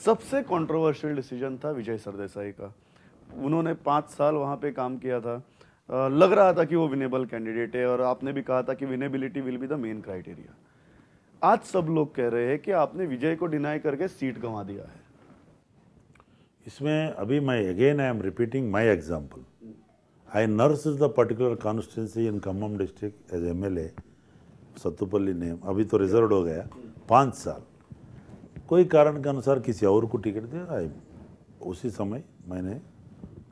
सबसे controversial decision था विजय सरदेसाई का। उन्होंने 5 साल वहां पे काम किया था। लग रहा था कि वो विनेबल कैंडिडेट है और आपने भी कहा था कि winnability will be the main criteria. आज सब लोग कह रहे हैं कि आपने विजय को डिनाई करके सीट गंवा दिया है। इसमें अभी मैं again I am repeating my example. I nurse the particular constituency in Khammam district as MLA Sathupalli name, अभी तो रिजर्व हो गया 5 साल। कोई कारण के अनुसार किसी और को टिकट दिया, उसी समय मैंने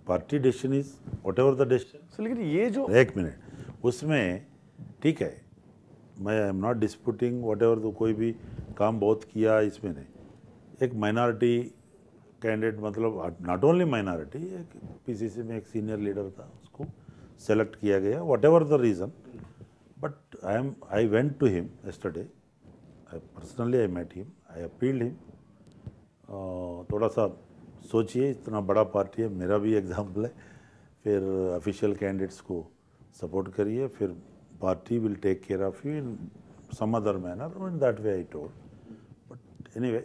party decision is whatever the decision. लेकिन ये जो एक मिनट, उसमें ठीक है, मैं I am not disputing whatever, तो कोई भी काम बहुत किया इसमें नहीं। एक माइनॉरिटी कैंडिडेट, मतलब नॉट ओनली माइनॉरिटी, एक पीसीसी में एक सीनियर लीडर था, उसको सेलेक्ट किया गया, whatever the reason. But I went to him yesterday, personally I met him, I appealed him. थोड़ा सा सोचिए, इतना बड़ा पार्टी है, मेरा भी एग्जाम्पल है, फिर ऑफिशियल कैंडिडेट्स को सपोर्ट करिए, फिर party will take care of you in some other manner, in that way I told. But anyway,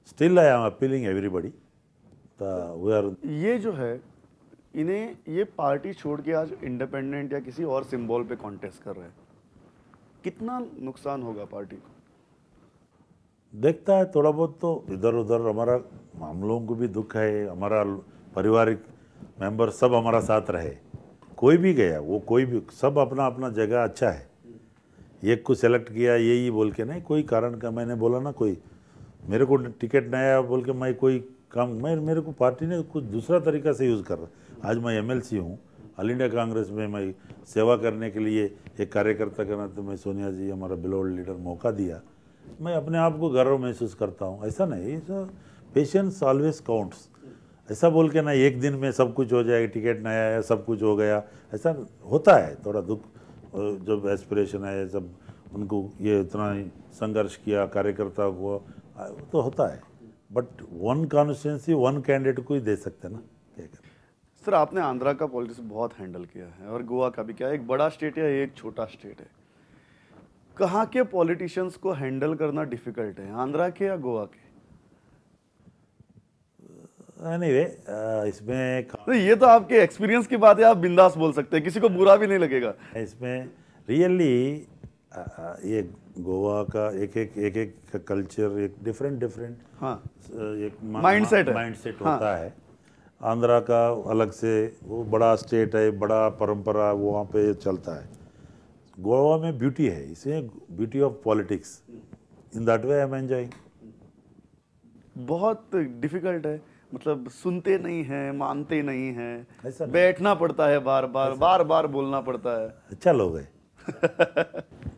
still I am appealing everybody we are. ये जो है, इन्हें ये पार्टी छोड़ के आज इंडिपेंडेंट या किसी और सिंबल पे कॉन्टेस्ट कर रहे हैं, कितना नुकसान होगा पार्टी को? देखता है थोड़ा बहुत, तो इधर उधर हमारा, हम लोगों को भी दुख है, हमारा पारिवारिक मेंबर सब हमारा साथ रहे, कोई भी गया वो, कोई भी, सब अपना अपना जगह अच्छा है। एक को सेलेक्ट किया यही बोल के नहीं, कोई कारण का, मैंने बोला ना, कोई मेरे को टिकट नहीं आया बोल के मैं कोई काम, मेरे को पार्टी ने कुछ दूसरा तरीका से यूज़ कर रहा। आज मैं एमएलसी हूँ, ऑल इंडिया कांग्रेस में मैं सेवा करने के लिए एक कार्यकर्ता के नाते मैं, सोनिया जी हमारा बिलोड लीडर, मौका दिया, मैं अपने आप को गर्व महसूस करता हूँ। ऐसा नहीं, पेशेंस ऑलवेज काउंट्स। ऐसा बोल के ना एक दिन में सब कुछ हो जाएगा, टिकट नहीं आया सब कुछ हो गया, ऐसा होता है। थोड़ा दुख, जब एस्पिरेशन है, जब उनको ये इतना संघर्ष किया कार्यकर्ता को, तो होता है। But one constituency one candidate को ही दे सकते ना, क्या करें। सर, आपने आंध्रा का पॉलिटिक्स बहुत हैंडल किया है और गोवा का भी किया है। एक बड़ा स्टेट है, एक छोटा स्टेट है। कहाँ के पॉलिटिशियंस को हैंडल करना डिफिकल्ट है, आंध्रा के या गोवा के? एनीवे, इसमें तो ये तो आपके एक्सपीरियंस की बात है, आप बिंदास बोल सकते हैं, किसी को बुरा भी नहीं लगेगा। इसमें रियली ये गोवा का एक कल्चर, एक डिफरेंट हाँ, एक माइंडसेट होता है। आंध्रा का अलग से, वो बड़ा स्टेट है, बड़ा परंपरा वहाँ पे चलता है। गोवा में ब्यूटी है, इसे beauty of politics, in that way I am enjoying. बहुत डिफिकल्ट है, मतलब सुनते नहीं हैं, मानते नहीं हैं, ऐसा नहीं। बैठना पड़ता है, बार बार बोलना पड़ता है। अच्छा लोग है।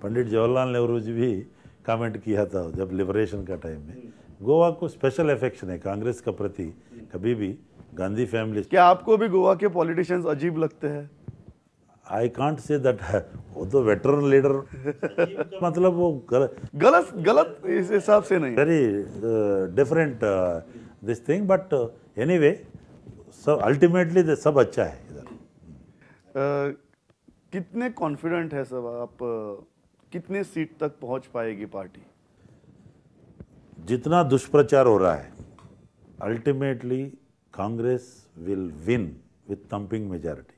पंडित जवाहरलाल नेहरू जी भी कमेंट किया था जब लिबरेशन का टाइम में, गोवा को स्पेशल अफेक्शन है कांग्रेस का प्रति, कभी भी गांधी फैमिली। क्या आपको भी गोवा के पॉलिटिशियंस अजीब लगते हैं? आई कांट से दैट, वो तो वेटरन लीडर, मतलब वो गलत इस हिसाब से नहीं, very different this thing, but anyway सब अल्टीमेटली सब अच्छा है इधर। कितने कॉन्फिडेंट है सब आप, कितने सीट तक पहुंच पाएगी पार्टी? जितना दुष्प्रचार हो रहा है, ultimately Congress will win with thumping majority,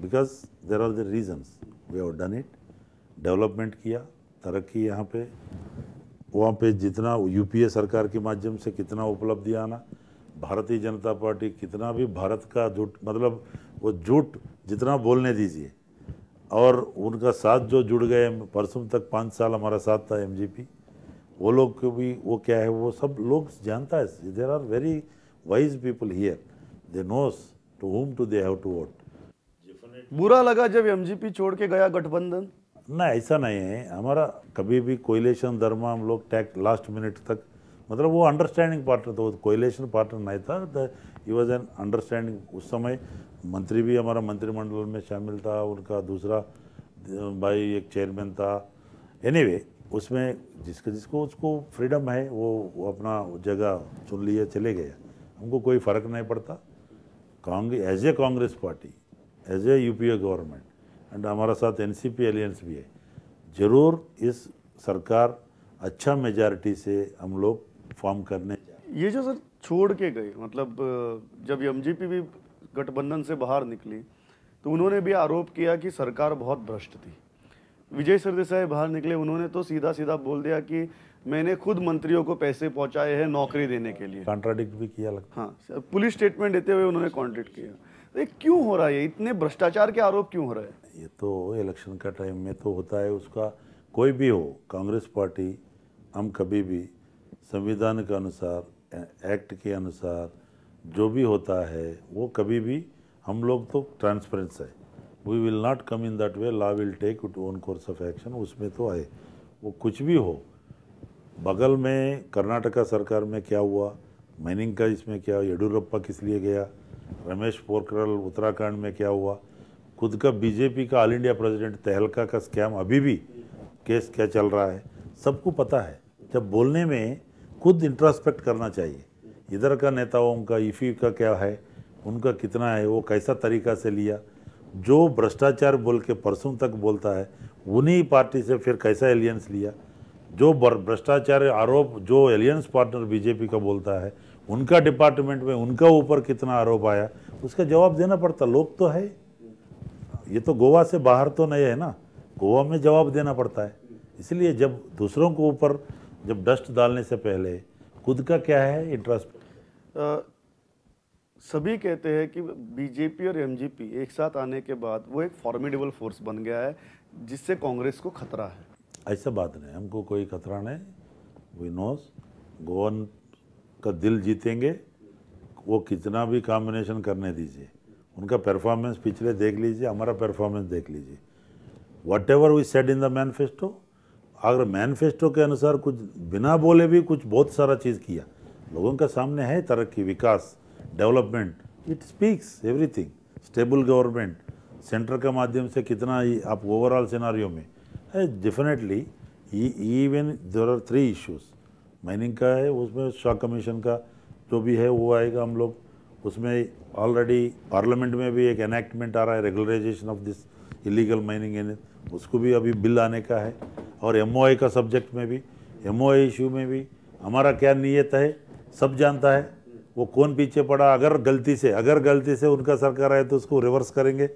because there are the reasons, we have done it. Development किया, तरक्की यहाँ पे, वहाँ पे जितना यूपीए सरकार के माध्यम से कितना उपलब्धि आना, भारतीय जनता पार्टी कितना भी भारत का झूठ, मतलब वो झूठ जितना बोलने दीजिए, और उनका साथ जो जुड़ गए, परसों तक 5 साल हमारा साथ था एमजीपी, वो लोग को भी, वो क्या है, वो सब लोग जानता है। There are very wise people here, they knows to whom to they have to vote. बुरा लगा जब एमजीपी छोड़ के गया गठबंधन? ना, ऐसा नहीं है, हमारा कभी भी कोयलेशन धर्मा हम लोग टैक लास्ट मिनट तक, मतलब वो अंडरस्टैंडिंग पार्टनर था, वो कोयलेशन पार्टनर नहीं था, ही वॉज एन अंडरस्टैंडिंग। उस समय मंत्री भी हमारा मंत्रिमंडल में शामिल था, उनका दूसरा भाई एक चेयरमैन था। एनीवे, उसमें जिसको उसको फ्रीडम है, वो अपना जगह चुन लिया, चले गया, हमको कोई फ़र्क नहीं पड़ता। Congress as a Congress party, as a UPA government, and हमारा साथ एनसीपी एलियंस भी है, जरूर इस सरकार अच्छा मेजॉरिटी से हम लोग फॉर्म करने। ये जो सर छोड़ के गए, मतलब जब एमजीपी भी गठबंधन से बाहर निकली तो उन्होंने भी आरोप किया कि सरकार बहुत भ्रष्ट थी। विजय सरदेसाई बाहर निकले, उन्होंने तो सीधा सीधा बोल दिया कि मैंने खुद मंत्रियों को पैसे पहुंचाए हैं नौकरी देने के लिए। कॉन्ट्राडिक्ट भी किया लगता हाँ, पुलिस स्टेटमेंट देते हुए उन्होंने कॉन्ट्रैक्ट किया। तो ये क्यों हो रहा है? इतने भ्रष्टाचार के आरोप क्यों हो रहे हैं? ये तो इलेक्शन का टाइम में तो होता है, उसका कोई भी हो। कांग्रेस पार्टी हम कभी भी संविधान के अनुसार, एक्ट के अनुसार जो भी होता है वो कभी भी हम लोग तो ट्रांसपेरेंस है। We will not come in that way, law will take it own course of action. उसमें तो है वो कुछ भी हो। बगल में कर्नाटका सरकार में क्या हुआ, माइनिंग का इसमें क्या, येडियुरप्पा किस लिए गया, रमेश पोखरियाल उत्तराखंड में क्या हुआ, खुद का बीजेपी का ऑल इंडिया प्रेसिडेंट तहलका का स्कैम अभी भी केस क्या चल रहा है, सबको पता है। जब बोलने में खुद इंट्रोस्पेक्ट करना चाहिए। इधर का नेताओं का ईफी का क्या है, उनका कितना है, वो कैसा तरीका से लिया। जो भ्रष्टाचार बोल के परसों तक बोलता है उन्हीं पार्टी से फिर कैसा एलियंस लिया। जो भ्रष्टाचार आरोप जो एलियंस पार्टनर बीजेपी का बोलता है, उनका डिपार्टमेंट में उनका ऊपर कितना आरोप आया, उसका जवाब देना पड़ता। लोग तो है, ये तो गोवा से बाहर तो नहीं है ना, गोवा में जवाब देना पड़ता है। इसलिए जब दूसरों को ऊपर जब डस्ट डालने से पहले खुद का क्या है इंटरेस्ट। सभी कहते हैं कि बीजेपी और एमजीपी एक साथ आने के बाद वो एक फॉर्मिडेबल फोर्स बन गया है जिससे कांग्रेस को खतरा है। ऐसा बात नहीं, हमको कोई खतरा नहीं। वी नोस गोवन का दिल जीतेंगे, वो कितना भी कॉम्बिनेशन करने दीजिए। उनका परफॉर्मेंस पिछले देख लीजिए, हमारा परफॉर्मेंस देख लीजिए। Whatever we said in the manifesto, अगर मैनिफेस्टो के अनुसार कुछ बिना बोले भी कुछ बहुत सारा चीज़ किया, लोगों का सामने है तरक्की, विकास, development, it speaks everything. Stable government centre के माध्यम से कितना ही आप ओवरऑल सिनारियो में है। Definitely even there are 3 issues, mining का है, उसमें शॉ कमीशन का जो भी है वो आएगा। हम लोग उसमें ऑलरेडी पार्लियामेंट में भी एक एनेक्टमेंट आ रहा है, regularisation of this illegal mining in, उसको भी अभी बिल आने का है। और एमओआई का सब्जेक्ट में भी, एमओआई इशू में भी हमारा क्या नीयत है सब जानता है। वो कौन पीछे पड़ा, अगर गलती से उनका सरकार आए तो उसको रिवर्स करेंगे,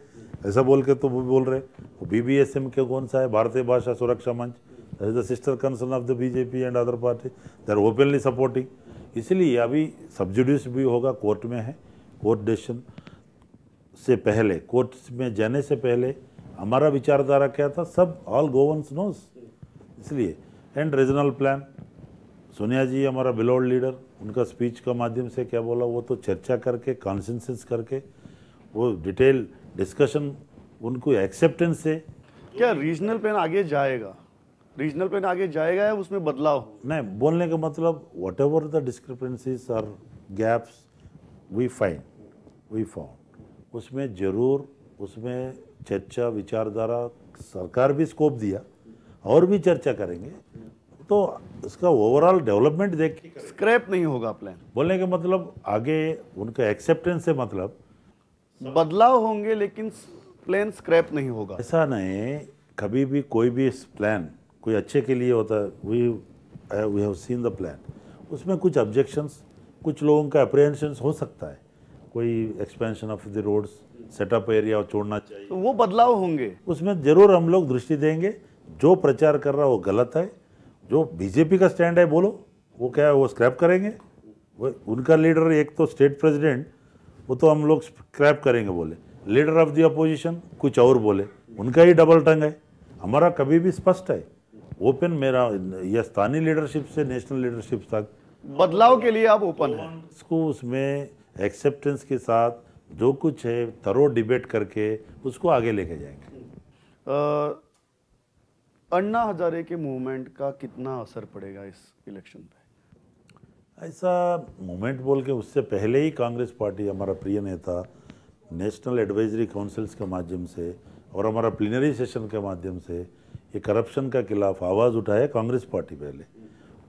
ऐसा बोल के तो वो बोल रहे। बीबीएसएम के कौन सा है, भारतीय Bhasha Suraksha Manch, that is the sister concern of the BJP and other party, they are openly supporting. इसलिए अभी सब्जुडिस भी होगा, कोर्ट में है। कोर्ट डिसीजन से पहले, कोर्ट में जाने से पहले हमारा विचारधारा क्या था, सब ऑल गोवंस नोस। इसलिए एंड रीजनल प्लान, सोनिया जी हमारा बिलोड लीडर, उनका स्पीच का माध्यम से क्या बोला, वो तो चर्चा करके कॉन्सेंसस करके वो डिटेल डिस्कशन, उनको एक्सेप्टेंस से। क्या रीजनल प्लान आगे जाएगा? रीजनल प्लान आगे जाएगा या उसमें बदलाव? नहीं, बोलने का मतलब वट एवर द डिस्क्रिपेंसीज और गैप्स वी फाउंड, उसमें जरूर उसमें चर्चा, विचारधारा, सरकार भी स्कोप दिया और भी चर्चा करेंगे। तो इसका ओवरऑल डेवलपमेंट देख के स्क्रैप नहीं होगा प्लान। बोलने का मतलब आगे उनका एक्सेप्टेंस से मतलब बदलाव होंगे लेकिन प्लान स्क्रैप नहीं होगा। ऐसा नहीं, कभी भी कोई भी प्लान कोई अच्छे के लिए होता है। We have seen the plan, उसमें कुछ ऑब्जेक्शंस, कुछ लोगों का अप्रीहेंशंस हो सकता है, कोई expansion of the roads, setup area छोड़ना चाहिए, तो वो बदलाव होंगे, उसमें जरूर हम लोग दृष्टि देंगे। जो प्रचार कर रहा है वो गलत है। जो बीजेपी का स्टैंड है बोलो, वो क्या है, वो स्क्रैप करेंगे। वो उनका लीडर एक तो स्टेट प्रेसिडेंट, वो तो हम लोग स्क्रैप करेंगे बोले। लीडर ऑफ द अपोजिशन कुछ और बोले, उनका ही डबल टंग है। हमारा कभी भी स्पष्ट है, ओपन। मेरा यह स्थानीय लीडरशिप से नेशनल लीडरशिप तक बदलाव के लिए आप ओपन हैं। इसको उसमें एक्सेप्टेंस के साथ जो कुछ है थरो डिबेट करके उसको आगे लेके जाएंगे। अन्ना हजारे के मूवमेंट का कितना असर पड़ेगा इस इलेक्शन पे? ऐसा मूवमेंट बोल के उससे पहले ही कांग्रेस पार्टी, हमारा प्रिय नेता नेशनल एडवाइजरी काउंसिल्स के माध्यम से और हमारा प्लीनरी सेशन के माध्यम से ये करप्शन का खिलाफ आवाज़ उठाया कांग्रेस पार्टी। पहले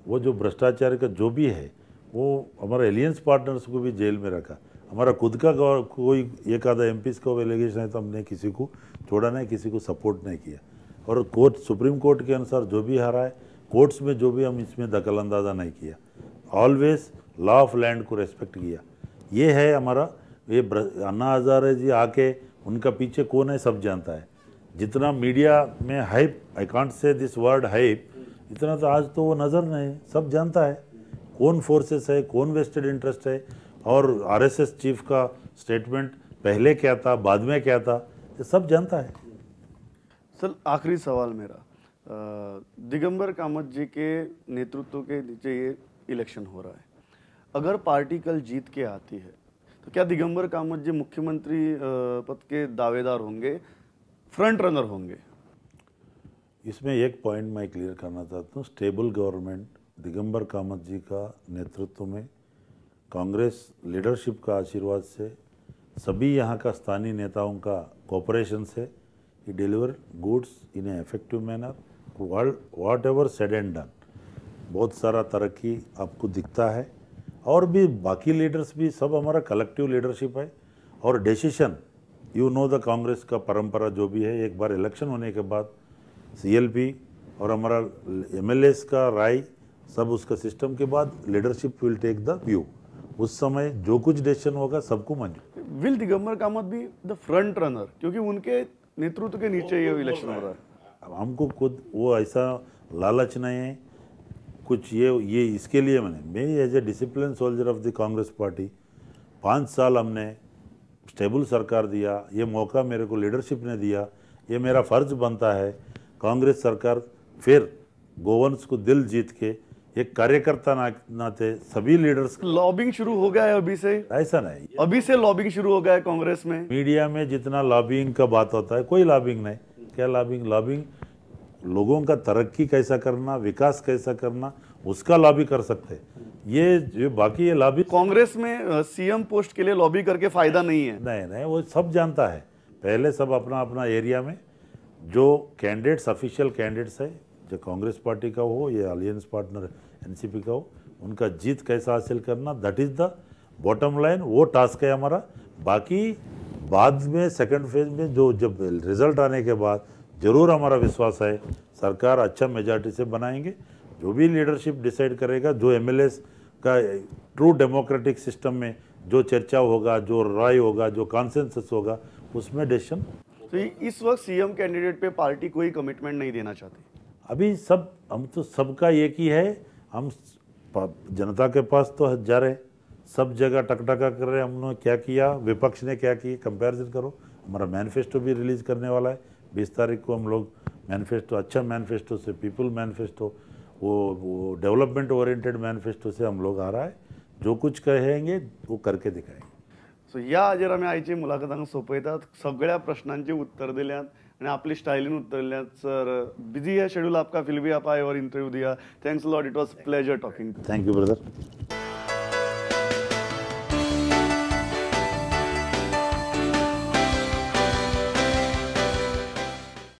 वो जो भ्रष्टाचार का जो भी है, वो हमारा एलियंस पार्टनर्स को भी जेल में रखा। हमारा खुद का कोई एक आधा एमपीज का एलिगेशन है तो हमने किसी को छोड़ा नहीं, किसी को सपोर्ट नहीं किया। और कोर्ट, सुप्रीम कोर्ट के अनुसार जो भी हारा है, कोर्ट्स में जो भी हम इसमें दखल अंदाजा नहीं किया। ऑलवेज लॉ ऑफ लैंड को रेस्पेक्ट किया। ये है हमारा, ये अन्ना हजारे जी आके उनका पीछे कौन है सब जानता है। जितना मीडिया में hype, I can't say this word hype, इतना तो आज तो वो नज़र नहीं, सब जानता है कौन फोर्सेस है, कौन वेस्टेड इंटरेस्ट है, और आरएसएस चीफ का स्टेटमेंट पहले क्या था, बाद में क्या था, ये सब जानता है। सर आखिरी सवाल मेरा, दिगंबर कामत जी के नेतृत्व के नीचे ये इलेक्शन हो रहा है, अगर पार्टी कल जीत के आती है तो क्या दिगंबर कामत जी मुख्यमंत्री पद के दावेदार होंगे, फ्रंट रनर होंगे? इसमें एक पॉइंट मैं क्लियर करना चाहता हूँ। स्टेबल गवर्नमेंट दिगंबर कामत जी का नेतृत्व में कांग्रेस लीडरशिप का आशीर्वाद से, सभी यहाँ का स्थानीय नेताओं का कोऑपरेशन से, ही deliver goods in a effective manner, whatever said and done. बहुत सारा तरक्की आपको दिखता है, और भी बाकी लीडर्स भी सब हमारा कलेक्टिव लीडरशिप है। और decision, you know the Congress का परंपरा जो भी है, एक बार इलेक्शन होने के बाद सीएलपी और हमारा एमएलएस का राय सब उसका सिस्टम के बाद leadership will take the view, उस समय जो कुछ डिसीजन होगा सबको मंजूर। विल दिगंबर कामत भी द फ्रंट रनर, क्योंकि उनके नेतृत्व के नीचे ये इलेक्शन हो रहा है? अब हमको खुद वो ऐसा लालच नहीं है कुछ, ये इसके लिए मैं as a discipline soldier of the Congress party 5 साल हमने स्टेबल सरकार दिया, ये मौका मेरे को लीडरशिप ने दिया, ये मेरा फर्ज बनता है। कांग्रेस सरकार फिर गोवंश को दिल जीत के एक कार्यकर्ता नाते सभी लीडर्स। लॉबिंग शुरू हो गया है अभी से? ऐसा नहीं, अभी से लॉबिंग शुरू हो गया है कांग्रेस में? मीडिया में जितना लॉबिंग का बात होता है, कोई लॉबिंग नहीं। क्या लॉबिंग? लॉबिंग लोगों का तरक्की कैसा करना, विकास कैसा करना, उसका लॉबी कर सकते हैं। ये बाकी ये लॉबी कांग्रेस में सीएम पोस्ट के लिए लॉबी करके फायदा नहीं है? नहीं, वो सब जानता है। पहले सब अपना अपना एरिया में जो कैंडिडेट्स, ऑफिशियल कैंडिडेट्स है, जो कांग्रेस पार्टी का हो या अलायंस पार्टनर एनसीपी का हो, उनका जीत कैसा हासिल करना, that is the bottom line, वो टास्क है हमारा। बाकी बाद में सेकंड फेज में जो जब रिजल्ट आने के बाद जरूर हमारा विश्वास है सरकार अच्छा मेजॉरिटी से बनाएंगे। जो भी लीडरशिप डिसाइड करेगा, जो एमएलएस का ट्रू डेमोक्रेटिक सिस्टम में जो चर्चा होगा, जो राय होगा, जो कॉन्सेंसस होगा, उसमें डिसीजन। तो इस वक्त सीएम कैंडिडेट पे पार्टी कोई कमिटमेंट नहीं देना चाहती? अभी सब, हम तो सबका एक ही है, हम जनता के पास तो जा रहे, सब जगह टकटका कर रहे। हमने क्या किया, विपक्ष ने क्या किया, कंपैरिजन करो। हमारा मैनिफेस्टो भी रिलीज करने वाला है 20 तारीख को। हम लोग मैनिफेस्टो, अच्छा मैनिफेस्टो से, पीपल मैनिफेस्टो, वो डेवलपमेंट ओरिएंटेड मैनिफेस्टो से हम लोग आ रहा है। जो कुछ कहेंगे वो करके दिखाएंगे। सो या आज आम्ही आईची मुलाखतांक सोपयतात, सगळ्या प्रश्नांची उत्तर दिल्यात आणि आपली स्टाइलीन उत्तर दिल्यात। सर बिजी है शेड्यूल आपका, फिर भी आप आए और इंटरव्यू दिया। Thanks a lot, it was pleasure talking. Thank you brother.